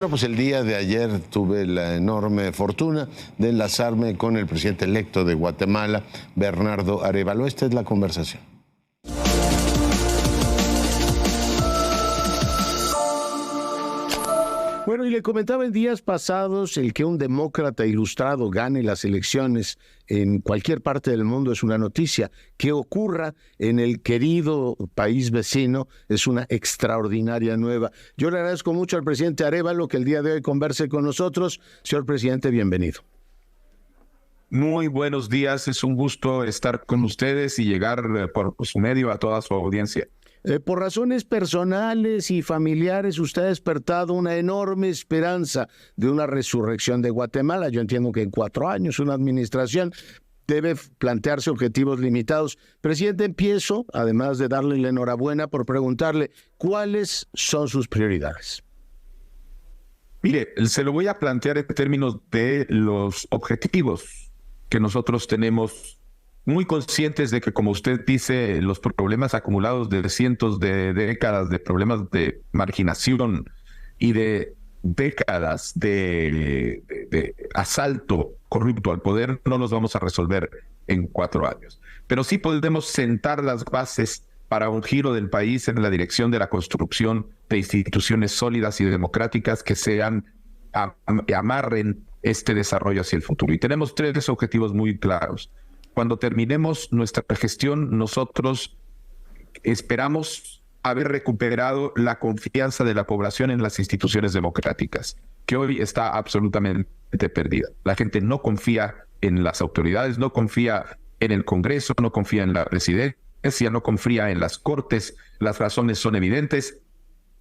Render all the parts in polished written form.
Bueno, pues el día de ayer tuve la enorme fortuna de enlazarme con el presidente electo de Guatemala, Bernardo Arévalo. Esta es la conversación. Bueno, y le comentaba en días pasados, el que un demócrata ilustrado gane las elecciones en cualquier parte del mundo es una noticia. Que ocurra en el querido país vecino es una extraordinaria nueva. Yo le agradezco mucho al presidente Arévalo que el día de hoy converse con nosotros. Señor presidente, bienvenido. Muy buenos días, es un gusto estar con ustedes y llegar por su medio a toda su audiencia. Por razones personales y familiares, usted ha despertado una enorme esperanza de una resurrección de Guatemala. Yo entiendo que en 4 años una administración debe plantearse objetivos limitados. Presidente, empiezo, además de darle la enhorabuena, por preguntarle cuáles son sus prioridades. Mire, se lo voy a plantear en términos de los objetivos que nosotros tenemos, muy conscientes de que, como usted dice, los problemas acumulados de cientos de décadas de problemas de marginación y de décadas de asalto corrupto al poder no los vamos a resolver en 4 años. Pero sí podemos sentar las bases para un giro del país en la dirección de la construcción de instituciones sólidas y democráticas que amarren este desarrollo hacia el futuro. Y tenemos 3 objetivos muy claros. Cuando terminemos nuestra gestión, nosotros esperamos haber recuperado la confianza de la población en las instituciones democráticas, que hoy está absolutamente perdida. La gente no confía en las autoridades, no confía en el Congreso, no confía en la presidencia, no confía en las cortes. Las razones son evidentes,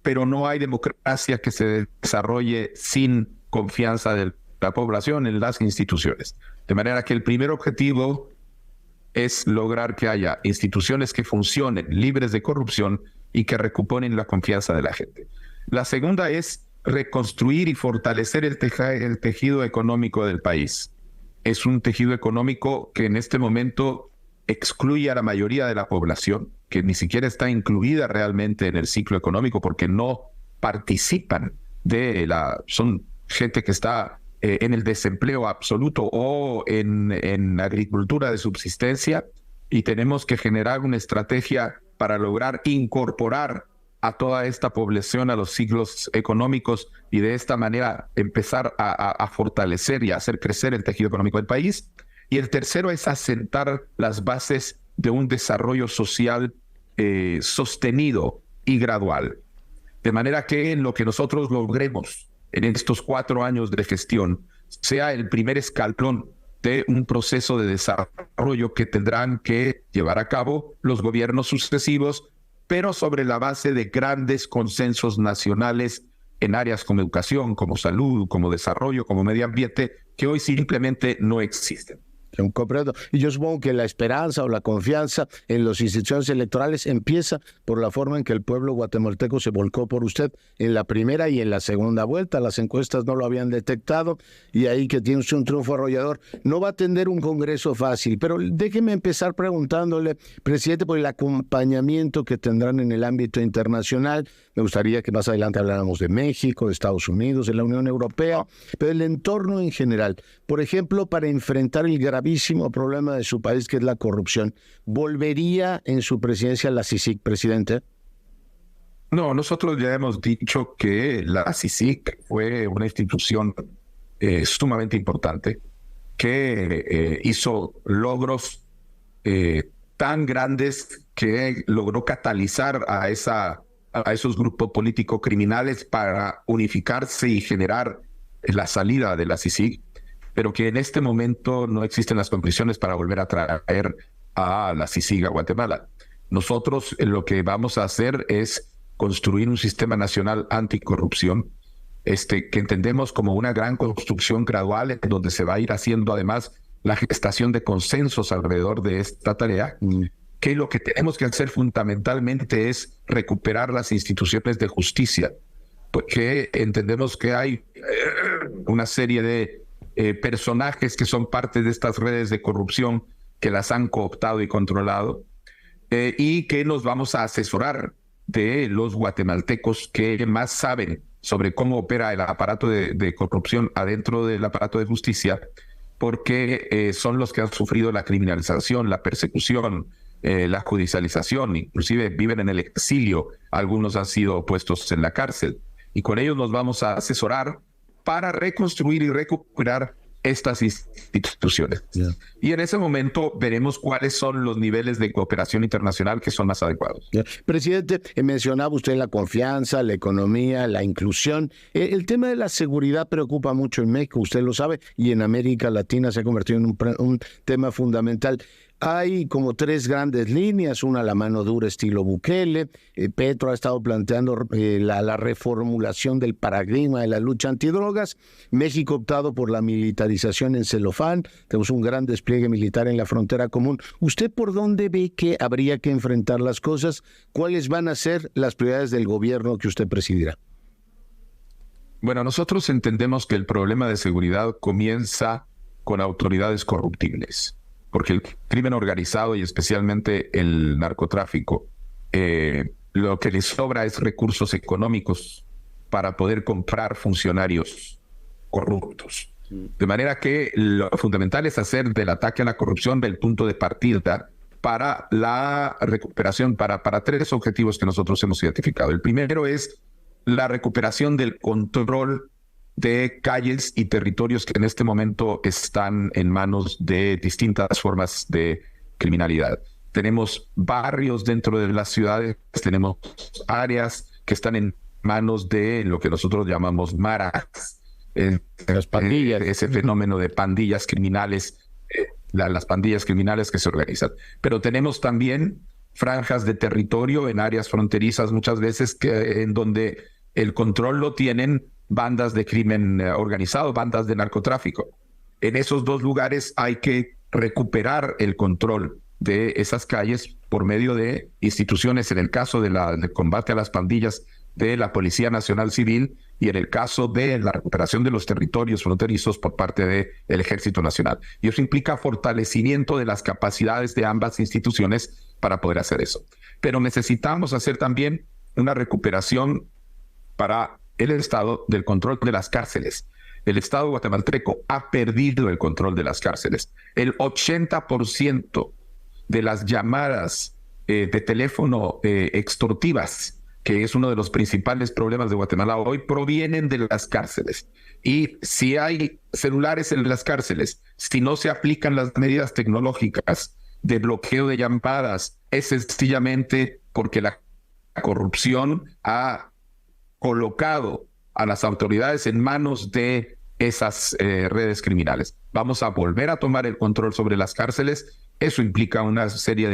pero no hay democracia que se desarrolle sin confianza de la población en las instituciones. De manera que el primer objetivo es lograr que haya instituciones que funcionen libres de corrupción y que recuperen la confianza de la gente. La segunda es reconstruir y fortalecer el tejido económico del país. Es un tejido económico que en este momento excluye a la mayoría de la población, que ni siquiera está incluida realmente en el ciclo económico porque no participan son gente que está en el desempleo absoluto o en agricultura de subsistencia, y tenemos que generar una estrategia para lograr incorporar a toda esta población a los ciclos económicos y de esta manera empezar a fortalecer y a hacer crecer el tejido económico del país. Y el tercero es asentar las bases de un desarrollo social sostenido y gradual. De manera que en lo que nosotros logremos en estos 4 años de gestión sea el primer escalón de un proceso de desarrollo que tendrán que llevar a cabo los gobiernos sucesivos, pero sobre la base de grandes consensos nacionales en áreas como educación, como salud, como desarrollo, como medio ambiente, que hoy simplemente no existen. Comprendo. Y yo supongo que la esperanza o la confianza en las instituciones electorales empieza por la forma en que el pueblo guatemalteco se volcó por usted en la primera y en la segunda vuelta. Las encuestas no lo habían detectado y ahí que tiene usted un triunfo arrollador. No va a tener un congreso fácil, pero déjeme empezar preguntándole, presidente, por el acompañamiento que tendrán en el ámbito internacional. Me gustaría que más adelante habláramos de México, de Estados Unidos, de la Unión Europea, pero el entorno en general. Por ejemplo, para enfrentar el gravísimo problema de su país, que es la corrupción, ¿volvería en su presidencia la CICIG, presidente? No, nosotros ya hemos dicho que la CICIG fue una institución sumamente importante que hizo logros tan grandes que logró catalizar a esos grupos políticos criminales para unificarse y generar la salida de la CICIG, pero que en este momento no existen las condiciones para volver a traer a la CICIG a Guatemala. Nosotros lo que vamos a hacer es construir un sistema nacional anticorrupción, que entendemos como una gran construcción gradual, en donde se va a ir haciendo además la gestación de consensos alrededor de esta tarea, que lo que tenemos que hacer fundamentalmente es recuperar las instituciones de justicia, porque entendemos que hay una serie de personajes que son parte de estas redes de corrupción que las han cooptado y controlado, y que nos vamos a asesorar de los guatemaltecos que más saben sobre cómo opera el aparato de corrupción adentro del aparato de justicia, porque son los que han sufrido la criminalización, la persecución, la judicialización, inclusive viven en el exilio, algunos han sido puestos en la cárcel, y con ellos nos vamos a asesorar para reconstruir y recuperar estas instituciones. Yeah. Y en ese momento veremos cuáles son los niveles de cooperación internacional que son más adecuados. Yeah. Presidente, mencionaba usted la confianza, la economía, la inclusión. El tema de la seguridad preocupa mucho en México, usted lo sabe, y en América Latina se ha convertido en un tema fundamental. Hay como tres grandes líneas, una la mano dura estilo Bukele. Petro ha estado planteando la reformulación del paradigma de la lucha antidrogas. México ha optado por la militarización en celofán. Tenemos un gran despliegue militar en la frontera común. ¿Usted por dónde ve que habría que enfrentar las cosas? ¿Cuáles van a ser las prioridades del gobierno que usted presidirá? Bueno, nosotros entendemos que el problema de seguridad comienza con autoridades corruptibles, porque el crimen organizado y especialmente el narcotráfico, lo que les sobra es recursos económicos para poder comprar funcionarios corruptos. De manera que lo fundamental es hacer del ataque a la corrupción el punto de partida para la recuperación, para tres objetivos que nosotros hemos identificado. El primero es la recuperación del control de calles y territorios que en este momento están en manos de distintas formas de criminalidad. Tenemos barrios dentro de las ciudades, tenemos áreas que están en manos de lo que nosotros llamamos maras, las pandillas. Ese fenómeno de pandillas criminales, las pandillas criminales que se organizan. Pero tenemos también franjas de territorio en áreas fronterizas muchas veces en donde el control lo tienen bandas de crimen organizado, bandas de narcotráfico. En esos dos lugares hay que recuperar el control de esas calles por medio de instituciones, en el caso del combate a las pandillas, de la Policía Nacional Civil, y en el caso de la recuperación de los territorios fronterizos por parte del Ejército Nacional. Y eso implica fortalecimiento de las capacidades de ambas instituciones para poder hacer eso. Pero necesitamos hacer también una recuperación para el Estado del control de las cárceles. El Estado guatemalteco ha perdido el control de las cárceles. El 80% de las llamadas de teléfono extortivas, que es uno de los principales problemas de Guatemala hoy, provienen de las cárceles. Y si hay celulares en las cárceles, si no se aplican las medidas tecnológicas de bloqueo de llamadas, es sencillamente porque la corrupción ha colocado a las autoridades en manos de esas redes criminales. Vamos a volver a tomar el control sobre las cárceles. Eso implica una serie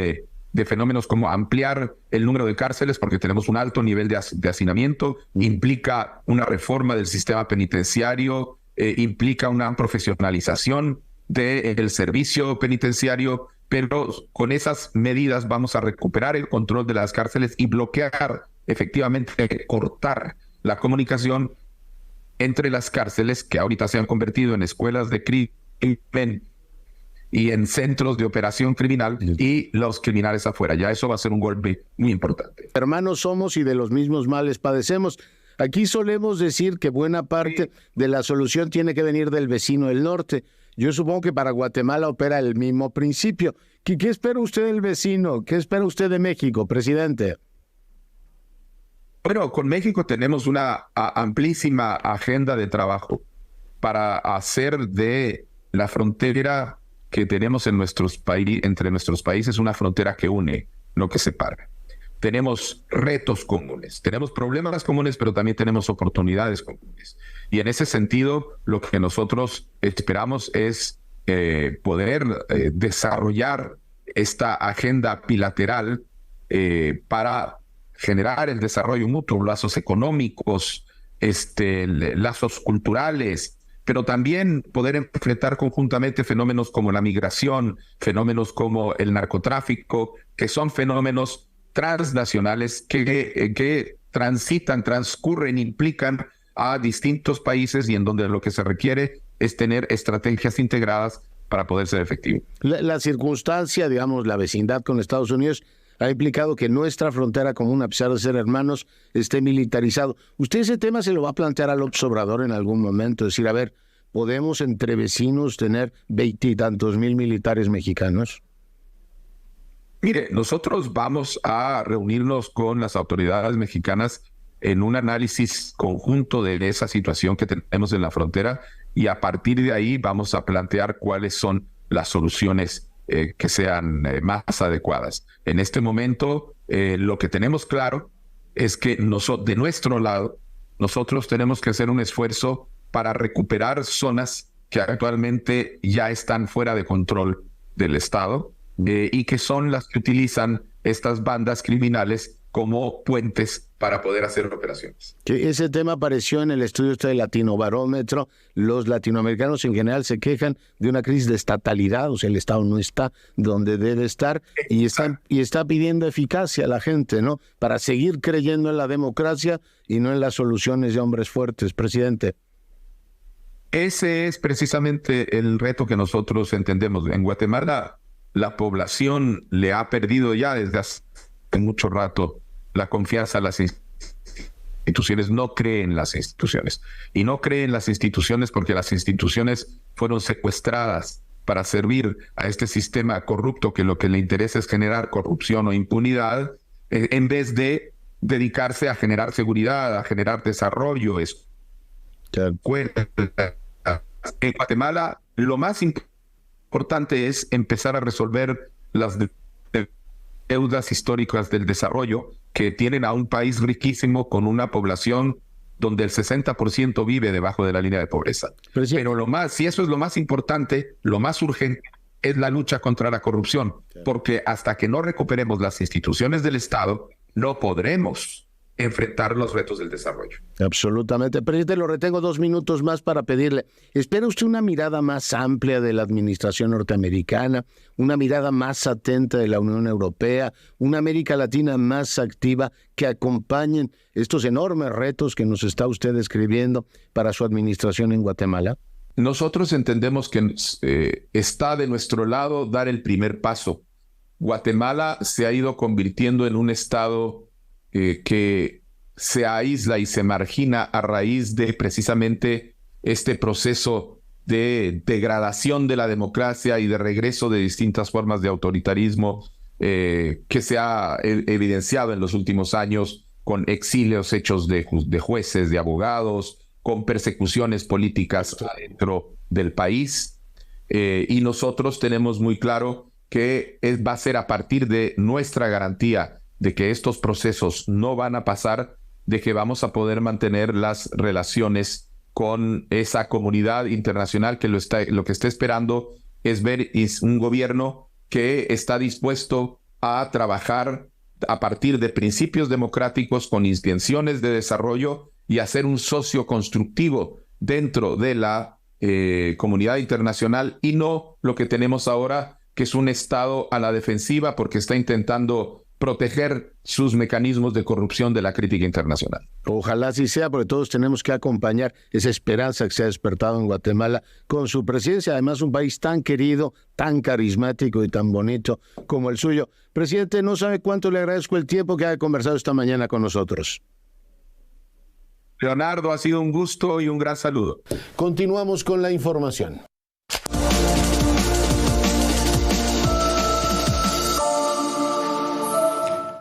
de fenómenos como ampliar el número de cárceles, porque tenemos un alto nivel de hacinamiento, implica una reforma del sistema penitenciario, implica una profesionalización del servicio penitenciario, pero con esas medidas vamos a recuperar el control de las cárceles y bloquear, efectivamente, cortar la comunicación entre las cárceles, que ahorita se han convertido en escuelas de crimen y en centros de operación criminal, y los criminales afuera. Ya eso va a ser un golpe muy importante. Hermanos somos y de los mismos males padecemos. Aquí solemos decir que buena parte de la solución tiene que venir del vecino del norte. Yo supongo que para Guatemala opera el mismo principio. ¿Qué espera usted del vecino? ¿Qué espera usted de México, presidente? Bueno, con México tenemos una amplísima agenda de trabajo para hacer de la frontera que tenemos entre nuestros países una frontera que une, no que separa. Tenemos retos comunes, tenemos problemas comunes, pero también tenemos oportunidades comunes. Y en ese sentido, lo que nosotros esperamos es poder desarrollar esta agenda bilateral para generar el desarrollo mutuo, lazos económicos, lazos culturales, pero también poder enfrentar conjuntamente fenómenos como la migración, fenómenos como el narcotráfico, que son fenómenos transnacionales que transcurren, implican a distintos países, y en donde lo que se requiere es tener estrategias integradas para poder ser efectivo. La circunstancia, digamos, la vecindad con Estados Unidos ha implicado que nuestra frontera común, a pesar de ser hermanos, esté militarizado. ¿Usted ese tema se lo va a plantear al observador en algún momento? Decir, a ver, ¿podemos entre vecinos tener 20 y tantos mil militares mexicanos? Mire, nosotros vamos a reunirnos con las autoridades mexicanas en un análisis conjunto de esa situación que tenemos en la frontera, y a partir de ahí vamos a plantear cuáles son las soluciones que sean más adecuadas. En este momento, lo que tenemos claro es que de nuestro lado, nosotros tenemos que hacer un esfuerzo para recuperar zonas que actualmente ya están fuera de control del Estado, y que son las que utilizan estas bandas criminales como puentes para poder hacer operaciones. Que ese tema apareció en el estudio de Latinobarómetro. Los latinoamericanos en general se quejan de una crisis de estatalidad, o sea, el Estado no está donde debe estar, y está pidiendo eficacia a la gente, ¿no? Para seguir creyendo en la democracia y no en las soluciones de hombres fuertes, presidente. Ese es precisamente el reto que nosotros entendemos. En Guatemala, la población le ha perdido ya desde hace mucho rato la confianza en las instituciones, no cree en las instituciones. Y no cree en las instituciones porque las instituciones fueron secuestradas para servir a este sistema corrupto que lo que le interesa es generar corrupción o impunidad, en vez de dedicarse a generar seguridad, a generar desarrollo. En Guatemala, lo más importante es empezar a resolver las deudas históricas del desarrollo que tienen a un país riquísimo con una población donde el 60% vive debajo de la línea de pobreza. Pero si eso es lo más importante, lo más urgente es la lucha contra la corrupción, porque hasta que no recuperemos las instituciones del Estado, no podremos enfrentar los retos del desarrollo. Absolutamente. Presidente, lo retengo 2 minutos más para pedirle, ¿espera usted una mirada más amplia de la administración norteamericana, una mirada más atenta de la Unión Europea, una América Latina más activa que acompañen estos enormes retos que nos está usted describiendo para su administración en Guatemala? Nosotros entendemos que está de nuestro lado dar el primer paso. Guatemala se ha ido convirtiendo en un estado que se aísla y se margina a raíz de precisamente este proceso de degradación de la democracia y de regreso de distintas formas de autoritarismo que se ha evidenciado en los últimos años, con exilios hechos de jueces, de abogados, con persecuciones políticas dentro del país. Y nosotros tenemos muy claro que va a ser a partir de nuestra garantía de que estos procesos no van a pasar, de que vamos a poder mantener las relaciones con esa comunidad internacional que lo que está esperando es ver un gobierno que está dispuesto a trabajar a partir de principios democráticos con intenciones de desarrollo y a ser un socio constructivo dentro de la comunidad internacional, y no lo que tenemos ahora, que es un Estado a la defensiva porque está intentando proteger sus mecanismos de corrupción de la crítica internacional. Ojalá así sea, porque todos tenemos que acompañar esa esperanza que se ha despertado en Guatemala con su presidencia, además un país tan querido, tan carismático y tan bonito como el suyo. Presidente, no sabe cuánto le agradezco el tiempo que ha conversado esta mañana con nosotros. Leonardo, ha sido un gusto y un gran saludo. Continuamos con la información.